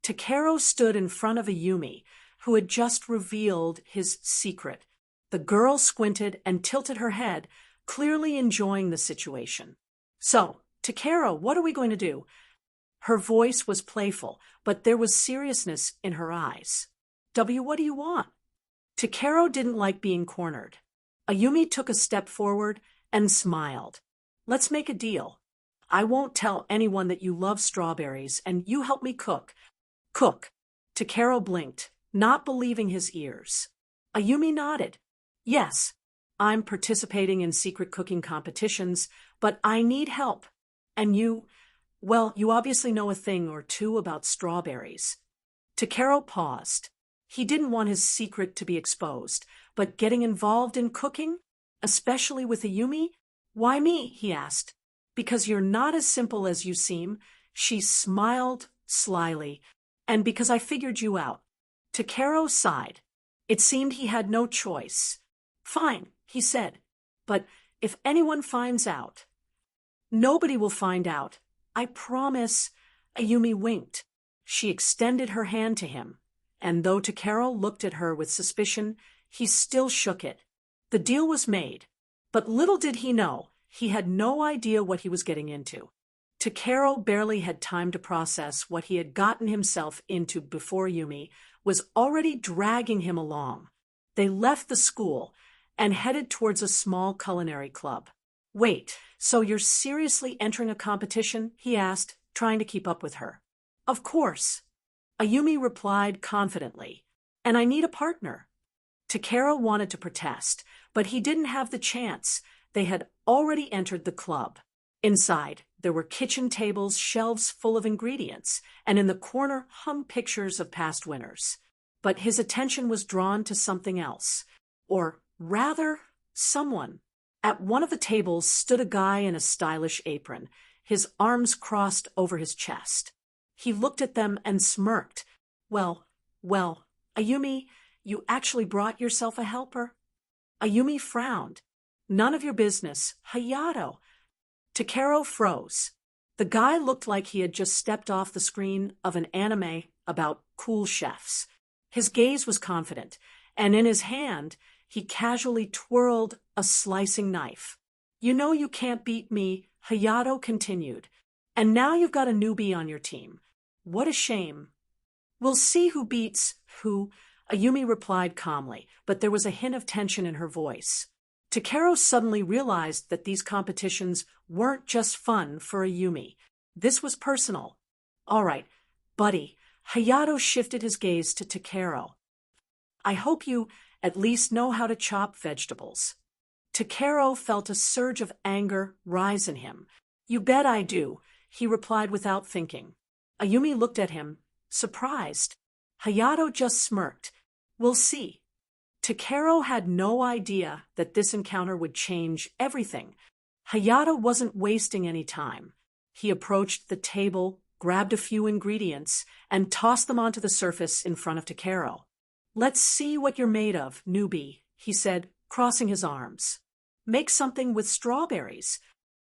Takeru stood in front of Ayumi, who had just revealed his secret. The girl squinted and tilted her head, clearly enjoying the situation. "So, Takeru, what are we going to do?" Her voice was playful, but there was seriousness in her eyes. What do you want?" Takeru didn't like being cornered. Ayumi took a step forward and smiled. "Let's make a deal. I won't tell anyone that you love strawberries, and you help me cook." "Cook?" Takeru blinked, not believing his ears. Ayumi nodded. "Yes, I'm participating in secret cooking competitions, but I need help. And well, you obviously know a thing or two about strawberries." Takeru paused. He didn't want his secret to be exposed, but getting involved in cooking, especially with Ayumi? "Why me?" he asked. "Because you're not as simple as you seem." She smiled slyly. "And because I figured you out." Takeru sighed. It seemed he had no choice. "Fine," he said. "But if anyone finds out—" "Nobody will find out. I promise." Ayumi winked. She extended her hand to him, and though Takeru looked at her with suspicion, he still shook it. The deal was made, but little did he know, he had no idea what he was getting into. Takeru barely had time to process what he had gotten himself into before Ayumi was already dragging him along. They left the school and headed towards a small culinary club. "Wait, so you're seriously entering a competition?" he asked, trying to keep up with her. "Of course," Ayumi replied confidently. "And I need a partner." Takeru wanted to protest, but he didn't have the chance. They had already entered the club. Inside, there were kitchen tables, shelves full of ingredients, and in the corner hung pictures of past winners. But his attention was drawn to something else. Or rather, someone. At one of the tables stood a guy in a stylish apron, his arms crossed over his chest. He looked at them and smirked. Well, Ayumi, you actually brought yourself a helper?" Ayumi frowned. "None of your business. Hayato." Takeru froze. The guy looked like he had just stepped off the screen of an anime about cool chefs. His gaze was confident, and in his hand, he casually twirled a slicing knife. "You know you can't beat me," Hayato continued. "And now you've got a newbie on your team. What a shame." "We'll see who beats who," Ayumi replied calmly, but there was a hint of tension in her voice. Takeru suddenly realized that these competitions weren't just fun for Ayumi. This was personal. "All right, buddy." Hayato shifted his gaze to Takeru. "I hope you at least know how to chop vegetables." Takeru felt a surge of anger rise in him. "You bet I do," he replied without thinking. Ayumi looked at him, surprised. Hayato just smirked. "We'll see." Takeru had no idea that this encounter would change everything. Hayato wasn't wasting any time. He approached the table, grabbed a few ingredients, and tossed them onto the surface in front of Takeru. "Let's see what you're made of, newbie," he said, crossing his arms. "Make something with strawberries."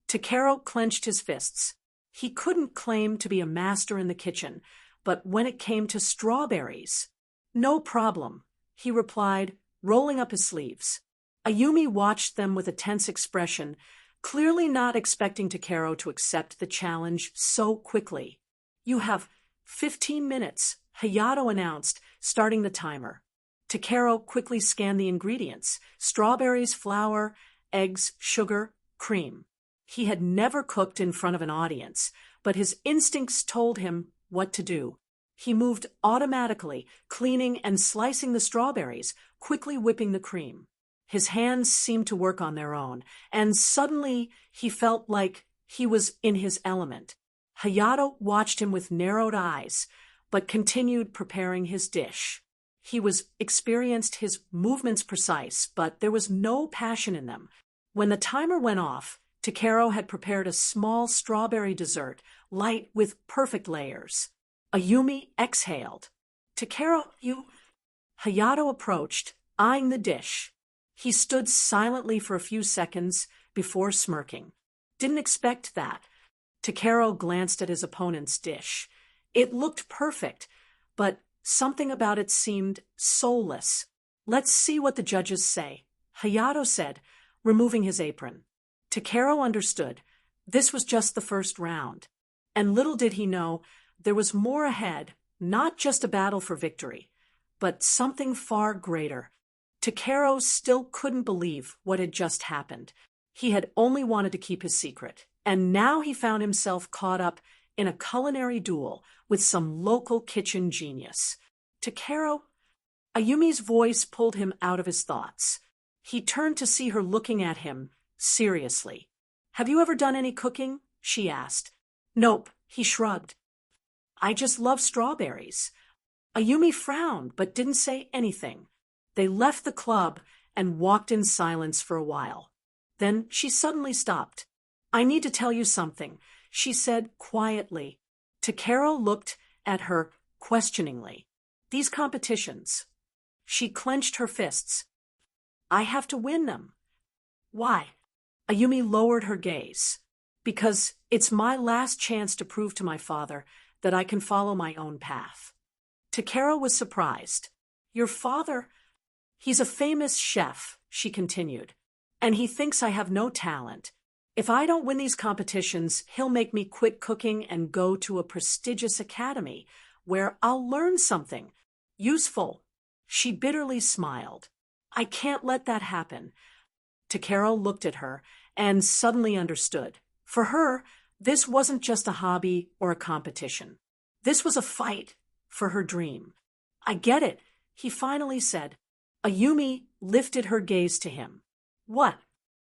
Takeru clenched his fists. He couldn't claim to be a master in the kitchen, but when it came to strawberries— "No problem," he replied, rolling up his sleeves. Ayumi watched them with a tense expression, clearly not expecting Takeru to accept the challenge so quickly. "You have 15 minutes, Hayato announced, starting the timer. Takeru quickly scanned the ingredients: strawberries, flour, eggs, sugar, cream. He had never cooked in front of an audience, but his instincts told him what to do. He moved automatically, cleaning and slicing the strawberries, quickly whipping the cream. His hands seemed to work on their own, and suddenly he felt like he was in his element. Hayato watched him with narrowed eyes, but continued preparing his dish. He was experienced, his movements precise, but there was no passion in them. When the timer went off, Takeru had prepared a small strawberry dessert, light with perfect layers. Ayumi exhaled. "Takeru, you—" Hayato approached, eyeing the dish. He stood silently for a few seconds before smirking. "Didn't expect that." Takeru glanced at his opponent's dish. It looked perfect, but something about it seemed soulless. Let's see what the judges say, Hayato said, removing his apron. Takeru understood. This was just the first round. And little did he know, there was more ahead, not just a battle for victory, but something far greater. Takeru still couldn't believe what had just happened. He had only wanted to keep his secret, and now he found himself caught up in a culinary duel with some local kitchen genius. Takeru? Ayumi's voice pulled him out of his thoughts. He turned to see her looking at him, seriously. Have you ever done any cooking? She asked. Nope, he shrugged. I just love strawberries. Ayumi frowned but didn't say anything. They left the club and walked in silence for a while. Then she suddenly stopped. I need to tell you something, she said quietly. Takeru looked at her questioningly. These competitions. She clenched her fists. I have to win them. Why? Ayumi lowered her gaze. Because it's my last chance to prove to my father that I can follow my own path. Takeru was surprised. Your father? He's a famous chef, she continued, and he thinks I have no talent. If I don't win these competitions, he'll make me quit cooking and go to a prestigious academy where I'll learn something useful. She bitterly smiled. I can't let that happen. Takeru looked at her and suddenly understood. For her, this wasn't just a hobby or a competition. This was a fight for her dream. I get it, he finally said. Ayumi lifted her gaze to him. What?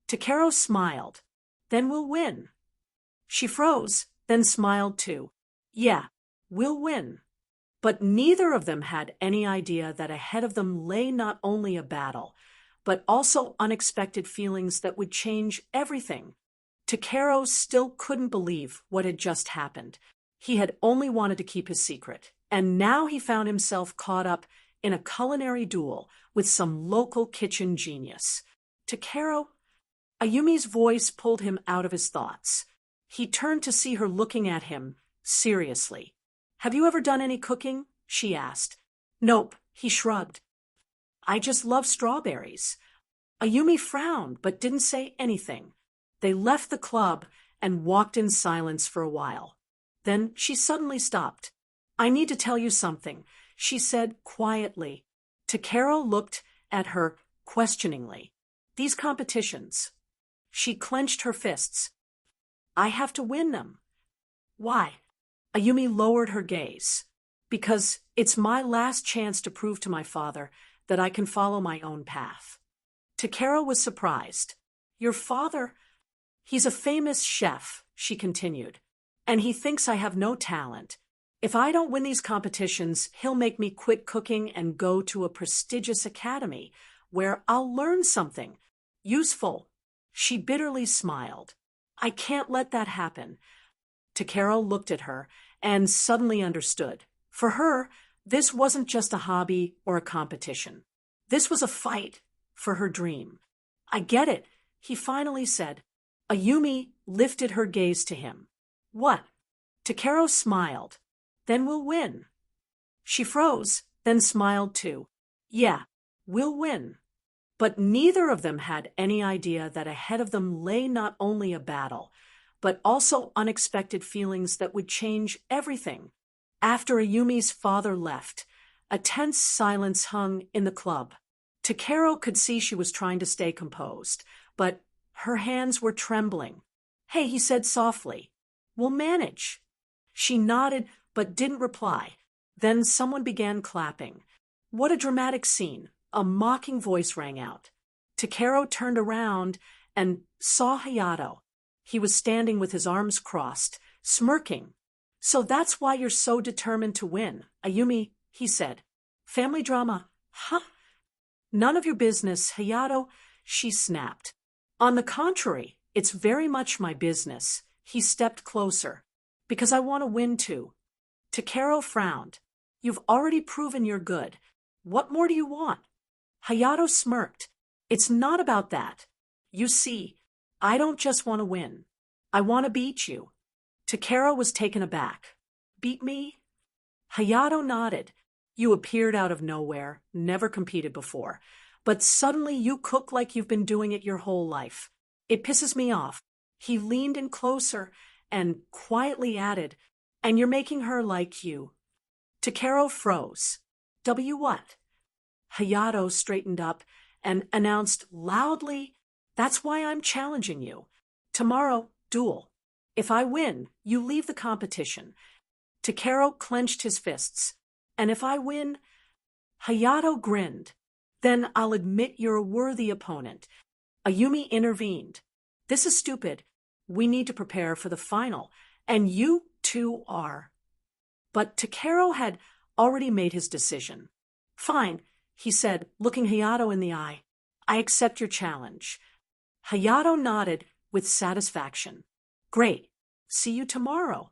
Takeru smiled. Then we'll win. She froze, then smiled too. Yeah, we'll win. But neither of them had any idea that ahead of them lay not only a battle, but also unexpected feelings that would change everything. Takeru still couldn't believe what had just happened. He had only wanted to keep his secret, and now he found himself caught up in a culinary duel with some local kitchen genius. Takeru? Ayumi's voice pulled him out of his thoughts. He turned to see her looking at him, seriously. Have you ever done any cooking? She asked. Nope, he shrugged. I just love strawberries. Ayumi frowned but didn't say anything. They left the club and walked in silence for a while. Then she suddenly stopped. I need to tell you something, she said quietly. Takeru looked at her questioningly. These competitions. She clenched her fists. I have to win them. Why? Ayumi lowered her gaze. Because it's my last chance to prove to my father that I can follow my own path. Takeru was surprised. Your father? He's a famous chef, she continued, and he thinks I have no talent. If I don't win these competitions, he'll make me quit cooking and go to a prestigious academy where I'll learn something useful. She bitterly smiled. I can't let that happen. Takeru looked at her and suddenly understood. For her, this wasn't just a hobby or a competition. This was a fight for her dream. I get it, he finally said. Ayumi lifted her gaze to him. What? Takeru smiled. Then we'll win. She froze, then smiled too. Yeah, we'll win. But neither of them had any idea that ahead of them lay not only a battle, but also unexpected feelings that would change everything. After Ayumi's father left, a tense silence hung in the club. Takeru could see she was trying to stay composed, but her hands were trembling. Hey, he said softly. We'll manage. She nodded but didn't reply. Then someone began clapping. What a dramatic scene. A mocking voice rang out. Takeru turned around and saw Hayato. He was standing with his arms crossed, smirking. So that's why you're so determined to win, Ayumi, he said. Family drama, huh? None of your business, Hayato, she snapped. On the contrary, it's very much my business. He stepped closer. Because I want to win too. Takeru frowned. You've already proven you're good. What more do you want? Hayato smirked. It's not about that. You see, I don't just want to win. I want to beat you. Takeru was taken aback. Beat me? Hayato nodded. You appeared out of nowhere, never competed before, but suddenly you cook like you've been doing it your whole life. It pisses me off. He leaned in closer and quietly added, and you're making her like you. Takeru froze. W what? Hayato straightened up and announced loudly, that's why I'm challenging you. Tomorrow, duel. If I win, you leave the competition. Takeru clenched his fists. And if I win, Hayato grinned. Then I'll admit you're a worthy opponent. Ayumi intervened. This is stupid. We need to prepare for the final, and you two are. But Takeru had already made his decision. Fine, he said, looking Hayato in the eye. I accept your challenge. Hayato nodded with satisfaction. Great. See you tomorrow.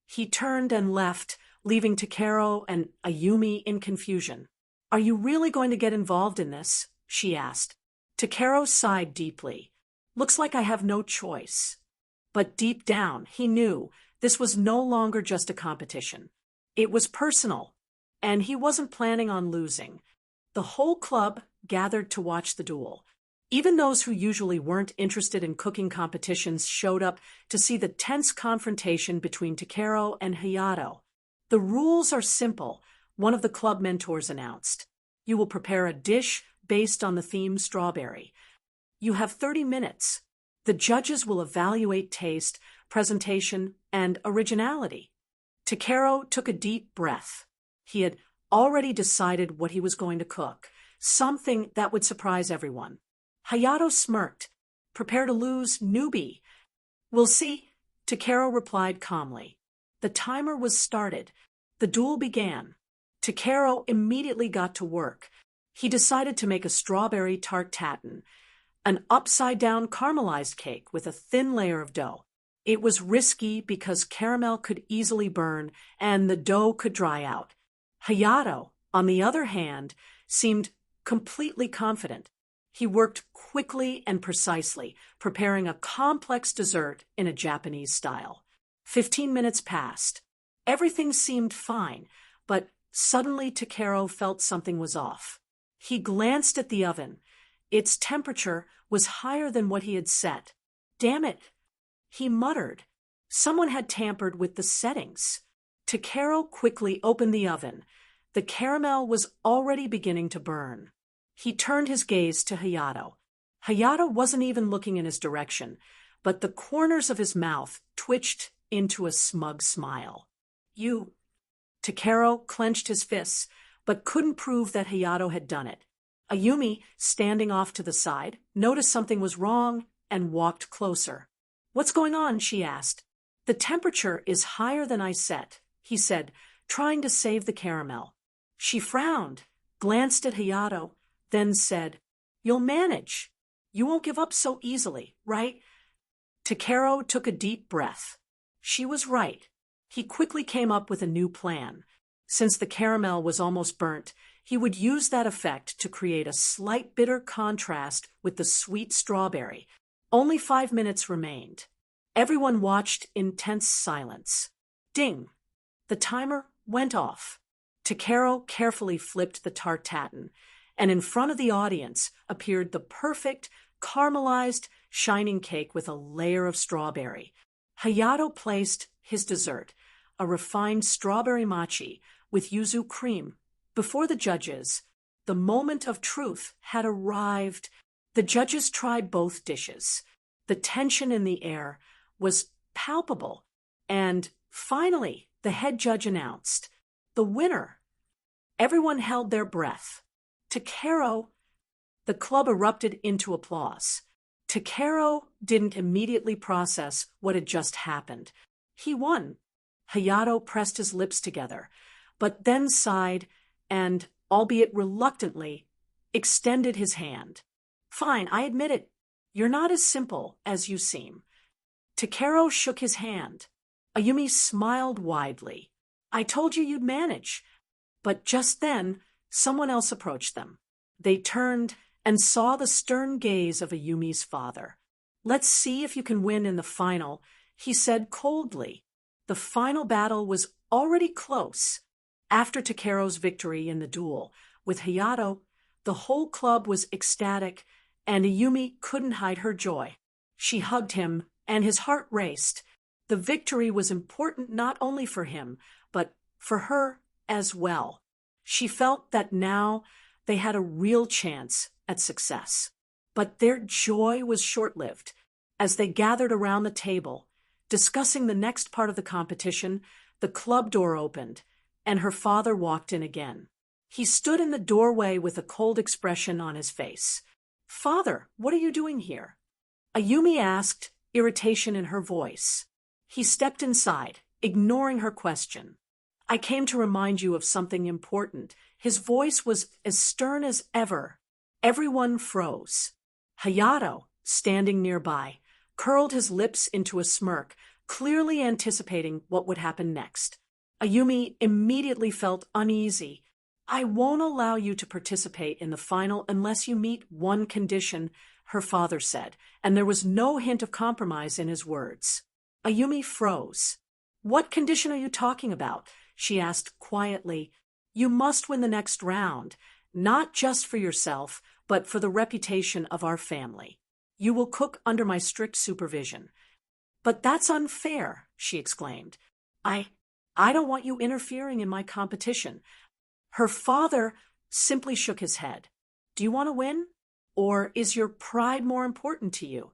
He turned and left, leaving Takeru and Ayumi in confusion. Are you really going to get involved in this? She asked. Takeru sighed deeply. Looks like I have no choice. But deep down, he knew this was no longer just a competition. It was personal, and he wasn't planning on losing. The whole club gathered to watch the duel. Even those who usually weren't interested in cooking competitions showed up to see the tense confrontation between Takeru and Hayato. The rules are simple, one of the club mentors announced. You will prepare a dish based on the theme strawberry. You have 30 minutes. The judges will evaluate taste, presentation, and originality. Takeru took a deep breath. He had already decided what he was going to cook, something that would surprise everyone. Hayato smirked. Prepare to lose, newbie. We'll see, Takeru replied calmly. The timer was started. The duel began. Takeru immediately got to work. He decided to make a strawberry tart tatin, an upside-down caramelized cake with a thin layer of dough. It was risky because caramel could easily burn and the dough could dry out. Hayato, on the other hand, seemed completely confident. He worked quickly and precisely, preparing a complex dessert in a Japanese style. 15 minutes passed. Everything seemed fine, but suddenly Takeru felt something was off. He glanced at the oven. Its temperature was higher than what he had set. Damn it, he muttered. Someone had tampered with the settings. Takeru quickly opened the oven. The caramel was already beginning to burn. He turned his gaze to Hayato. Hayato wasn't even looking in his direction, but the corners of his mouth twitched into a smug smile. You. Takeru clenched his fists, but couldn't prove that Hayato had done it. Ayumi, standing off to the side, noticed something was wrong and walked closer. What's going on? She asked. The temperature is higher than I set, he said, trying to save the caramel. She frowned, glanced at Hayato, then said, You'll manage. You won't give up so easily, right? Takeru took a deep breath. She was right. He quickly came up with a new plan. Since the caramel was almost burnt, he would use that effect to create a slight bitter contrast with the sweet strawberry. Only 5 minutes remained. Everyone watched in tense silence. Ding! The timer went off. Takeru carefully flipped the tart tatin, and in front of the audience appeared the perfect, caramelized, shining cake with a layer of strawberry. Hayato placed his dessert, a refined strawberry mochi with yuzu cream, before the judges. The moment of truth had arrived. The judges tried both dishes. The tension in the air was palpable, and finally the head judge announced, the winner. Everyone held their breath. Takeru. The club erupted into applause. Takeru didn't immediately process what had just happened. He won. Hayato pressed his lips together, but then sighed and, albeit reluctantly, extended his hand. Fine, I admit it. You're not as simple as you seem. Takeru shook his hand. Ayumi smiled widely. I told you you'd manage. But just then, someone else approached them. They turned and saw the stern gaze of Ayumi's father. Let's see if you can win in the final, he said coldly. The final battle was already close. After Takeru's victory in the duel with Hayato, the whole club was ecstatic, and Ayumi couldn't hide her joy. She hugged him, and his heart raced. The victory was important not only for him, but for her as well. She felt that now they had a real chance at success. But their joy was short-lived. As they gathered around the table, discussing the next part of the competition, the club door opened, and her father walked in again. He stood in the doorway with a cold expression on his face. "Father, what are you doing here?" Ayumi asked, irritation in her voice. He stepped inside, ignoring her question. "I came to remind you of something important." His voice was as stern as ever. Everyone froze. Hayato, standing nearby, curled his lips into a smirk, clearly anticipating what would happen next. Ayumi immediately felt uneasy. "I won't allow you to participate in the final unless you meet one condition," her father said, and there was no hint of compromise in his words. Ayumi froze. "What condition are you talking about?" she asked quietly. "You must win the next round, not just for yourself, but for the reputation of our family. You will cook under my strict supervision." "But that's unfair," she exclaimed. I don't want you interfering in my competition." Her father simply shook his head. "Do you want to win? Or is your pride more important to you?"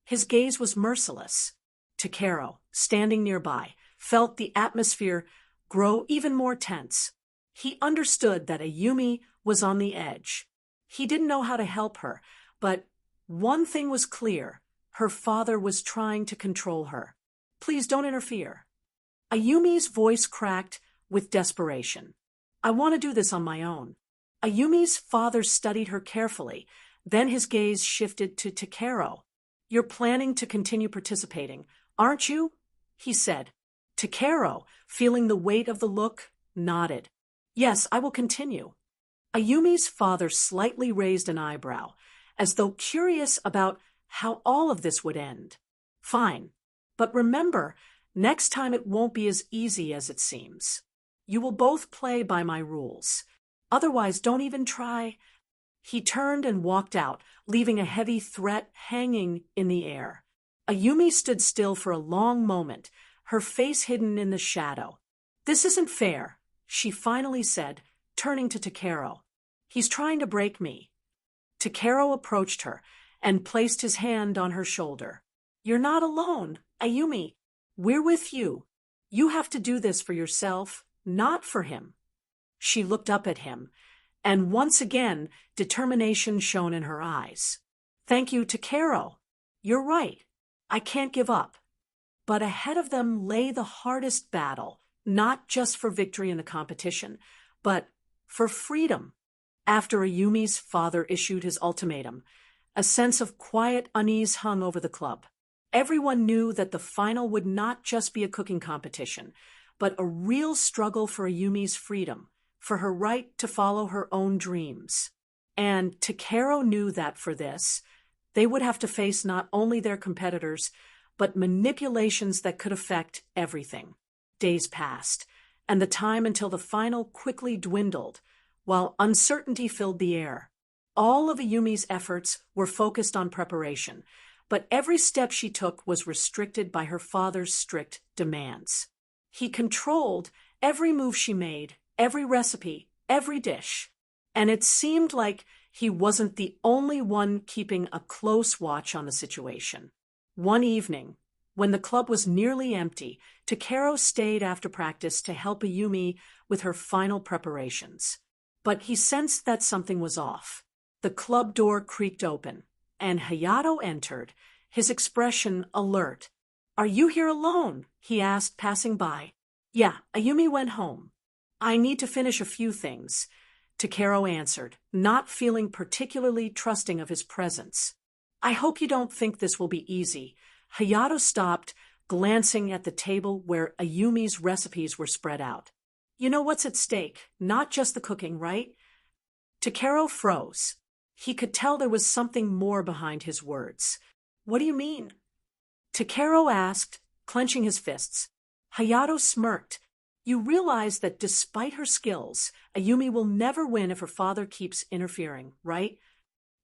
His gaze was merciless. Takeru, standing nearby, felt the atmosphere grow even more tense. He understood that Ayumi was on the edge. He didn't know how to help her, but one thing was clear: her father was trying to control her. "Please don't interfere." Ayumi's voice cracked with desperation. "I want to do this on my own." Ayumi's father studied her carefully, then his gaze shifted to Takeru. "You're planning to continue participating, aren't you?" he said. Takeru, feeling the weight of the look, nodded. "Yes, I will continue." Ayumi's father slightly raised an eyebrow, as though curious about how all of this would end. "Fine. But remember, next time it won't be as easy as it seems. You will both play by my rules. Otherwise, don't even try." He turned and walked out, leaving a heavy threat hanging in the air. Ayumi stood still for a long moment, her face hidden in the shadow. "This isn't fair," she finally said, turning to Takeru. "He's trying to break me." Takeru approached her and placed his hand on her shoulder. "You're not alone, Ayumi. We're with you. You have to do this for yourself, not for him." She looked up at him, and once again determination shone in her eyes. "Thank you, Takeru. You're right. I can't give up." But ahead of them lay the hardest battle, not just for victory in the competition, but for freedom. After Ayumi's father issued his ultimatum, a sense of quiet unease hung over the club. Everyone knew that the final would not just be a cooking competition, but a real struggle for Ayumi's freedom, for her right to follow her own dreams. And Takeru knew that for this, they would have to face not only their competitors, but manipulations that could affect everything. Days passed, and the time until the final quickly dwindled, while uncertainty filled the air. All of Ayumi's efforts were focused on preparation, but every step she took was restricted by her father's strict demands. He controlled every move she made, every recipe, every dish. And it seemed like he wasn't the only one keeping a close watch on the situation. One evening, when the club was nearly empty, Takeru stayed after practice to help Ayumi with her final preparations. But he sensed that something was off. The club door creaked open, and Hayato entered, his expression alert. "Are you here alone?" he asked, passing by. "Yeah, Ayumi went home. I need to finish a few things," Takeru answered, not feeling particularly trusting of his presence. "I hope you don't think this will be easy." Hayato stopped, glancing at the table where Ayumi's recipes were spread out. "You know what's at stake, not just the cooking, right?" Takeru froze. He could tell there was something more behind his words. "What do you mean?" Takeru asked, clenching his fists. Hayato smirked. You realize that despite her skills, Ayumi will never win if her father keeps interfering, right?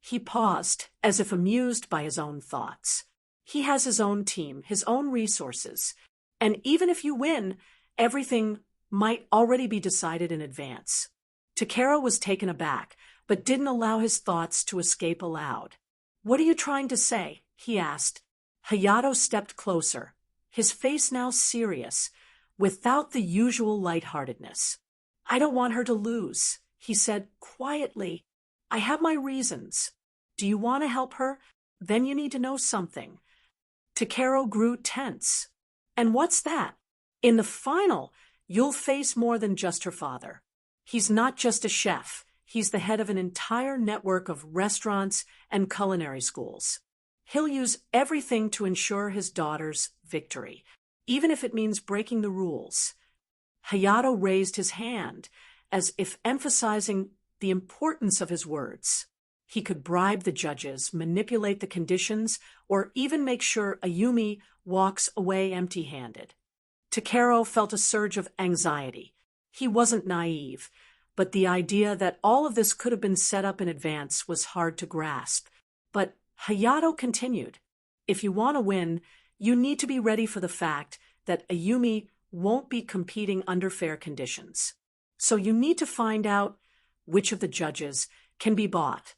He paused, as if amused by his own thoughts. He has his own team, his own resources, and even if you win, everything might already be decided in advance. Takeru was taken aback, but didn't allow his thoughts to escape aloud. "What are you trying to say?" he asked. Hayato stepped closer, his face now serious, without the usual lightheartedness. "I don't want her to lose," he said quietly. "I have my reasons. Do you want to help her? Then you need to know something." Takeru grew tense. "And what's that?" "In the final, you'll face more than just her father. He's not just a chef. He's the head of an entire network of restaurants and culinary schools. He'll use everything to ensure his daughter's victory, even if it means breaking the rules." Hayato raised his hand, as if emphasizing the importance of his words. He could bribe the judges, manipulate the conditions, or even make sure Ayumi walks away empty-handed. Takeru felt a surge of anxiety. He wasn't naive, but the idea that all of this could have been set up in advance was hard to grasp. But Hayato continued, "If you want to win, you need to be ready for the fact that Ayumi won't be competing under fair conditions. So you need to find out which of the judges can be bought.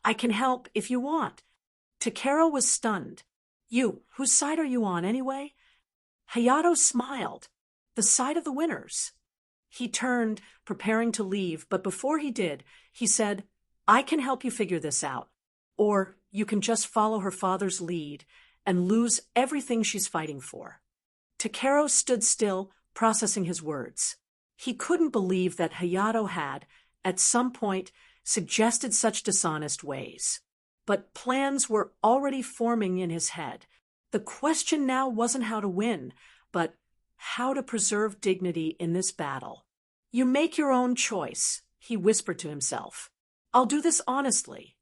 I can help if you want." Takeru was stunned. "You, whose side are you on anyway?" Hayato smiled. "The side of the winners." He turned, preparing to leave, but before he did, he said, "I can help you figure this out. Or you can just follow her father's lead and lose everything she's fighting for." Takeru stood still, processing his words. He couldn't believe that Hayato had, at some point, suggested such dishonest ways. But plans were already forming in his head. The question now wasn't how to win, but how to preserve dignity in this battle. "You make your own choice," he whispered to himself. "I'll do this honestly."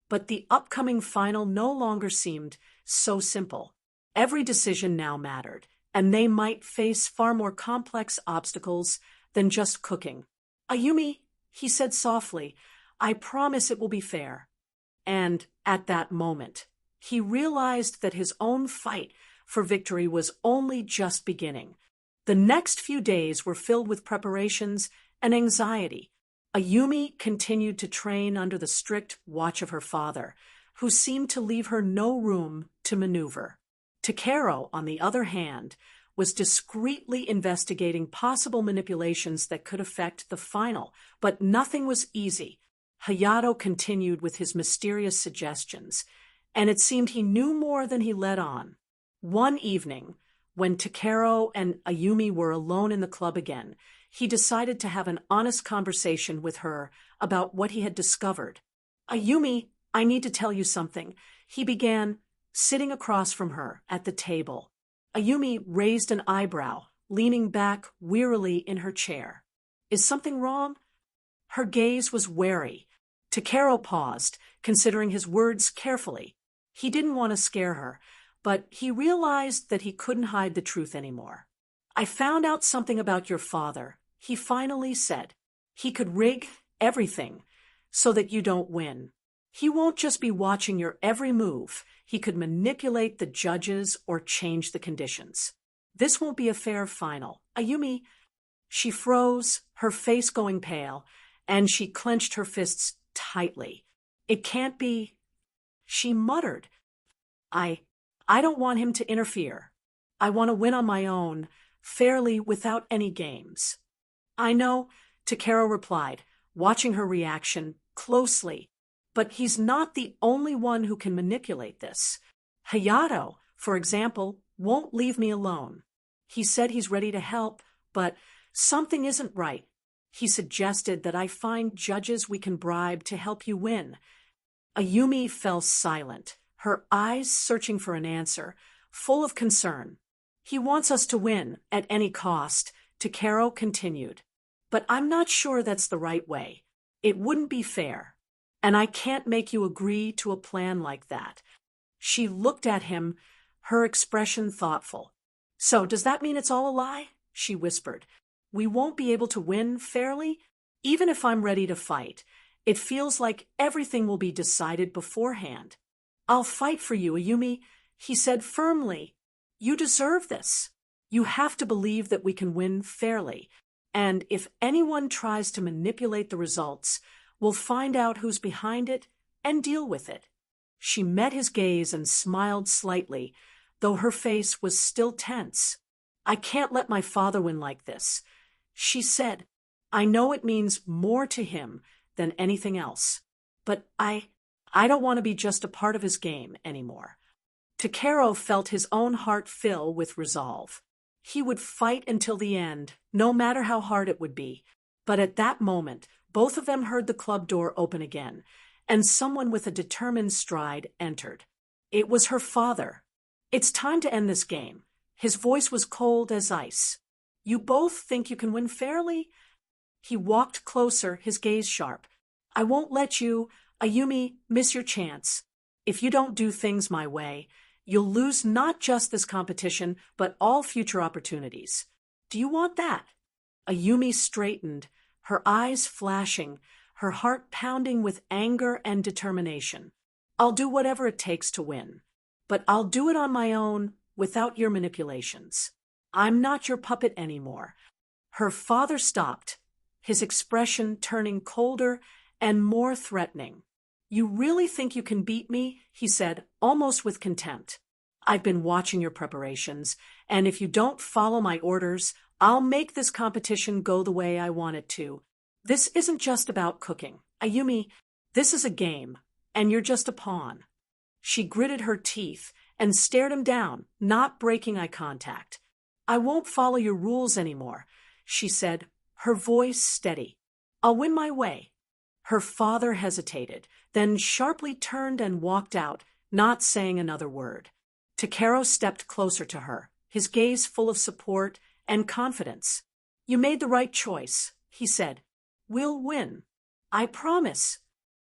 But the upcoming final no longer seemed so simple. Every decision now mattered, and they might face far more complex obstacles than just cooking. "Ayumi," he said softly, "I promise it will be fair." And at that moment, he realized that his own fight for victory was only just beginning. The next few days were filled with preparations and anxiety. Ayumi continued to train under the strict watch of her father, who seemed to leave her no room to maneuver. Takeru, on the other hand, was discreetly investigating possible manipulations that could affect the final, but nothing was easy. Hayato continued with his mysterious suggestions, and it seemed he knew more than he let on. One evening, when Takeru and Ayumi were alone in the club again, he decided to have an honest conversation with her about what he had discovered. "Ayumi, I need to tell you something," he began, sitting across from her at the table. Ayumi raised an eyebrow, leaning back wearily in her chair. "Is something wrong?" Her gaze was wary. Takeru paused, considering his words carefully. He didn't want to scare her, but he realized that he couldn't hide the truth anymore. "I found out something about your father," he finally said. "He could rig everything so that you don't win. He won't just be watching your every move. He could manipulate the judges or change the conditions. This won't be a fair final. Ayumi..." She froze, her face going pale, and she clenched her fists tightly. "It can't be..." She muttered. I don't want him to interfere. I want to win on my own, fairly, without any games." "I know," Takeru replied, watching her reaction closely. "But he's not the only one who can manipulate this. Hayato, for example, won't leave me alone. He said he's ready to help, but something isn't right. He suggested that I find judges we can bribe to help you win." Ayumi fell silent, her eyes searching for an answer, full of concern. "He wants us to win, at any cost," Takeru continued. "But I'm not sure that's the right way. It wouldn't be fair. And I can't make you agree to a plan like that." She looked at him, her expression thoughtful. "So does that mean it's all a lie?" she whispered. we won't be able to win fairly, even if I'm ready to fight. It feels like everything will be decided beforehand. I'll fight for you, Ayumi, he said firmly. You deserve this. You have to believe that we can win fairly. And if anyone tries to manipulate the results, we'll find out who's behind it and deal with it. She met his gaze and smiled slightly, though her face was still tense. I can't let my father win like this, she said. I know it means more to him than anything else, but I don't want to be just a part of his game anymore. Takeru felt his own heart fill with resolve. He would fight until the end, no matter how hard it would be. But at that moment, both of them heard the club door open again, and someone with a determined stride entered. It was her father. It's time to end this game. His voice was cold as ice. You both think you can win fairly? He walked closer, his gaze sharp. I won't let you, Ayumi, miss your chance. If you don't do things my way, you'll lose not just this competition, but all future opportunities. Do you want that? Ayumi straightened, her eyes flashing, her heart pounding with anger and determination. I'll do whatever it takes to win. But I'll do it on my own, without your manipulations. I'm not your puppet anymore. Her father stopped, his expression turning colder and more threatening. You really think you can beat me? He said, almost with contempt. I've been watching your preparations, and if you don't follow my orders, I'll make this competition go the way I want it to. This isn't just about cooking. Ayumi, this is a game, and you're just a pawn. She gritted her teeth and stared him down, not breaking eye contact. I won't follow your rules anymore, she said, her voice steady. I'll win my way. Her father hesitated, then sharply turned and walked out, not saying another word. Takeru stepped closer to her, his gaze full of support and confidence. You made the right choice, he said. We'll win. I promise,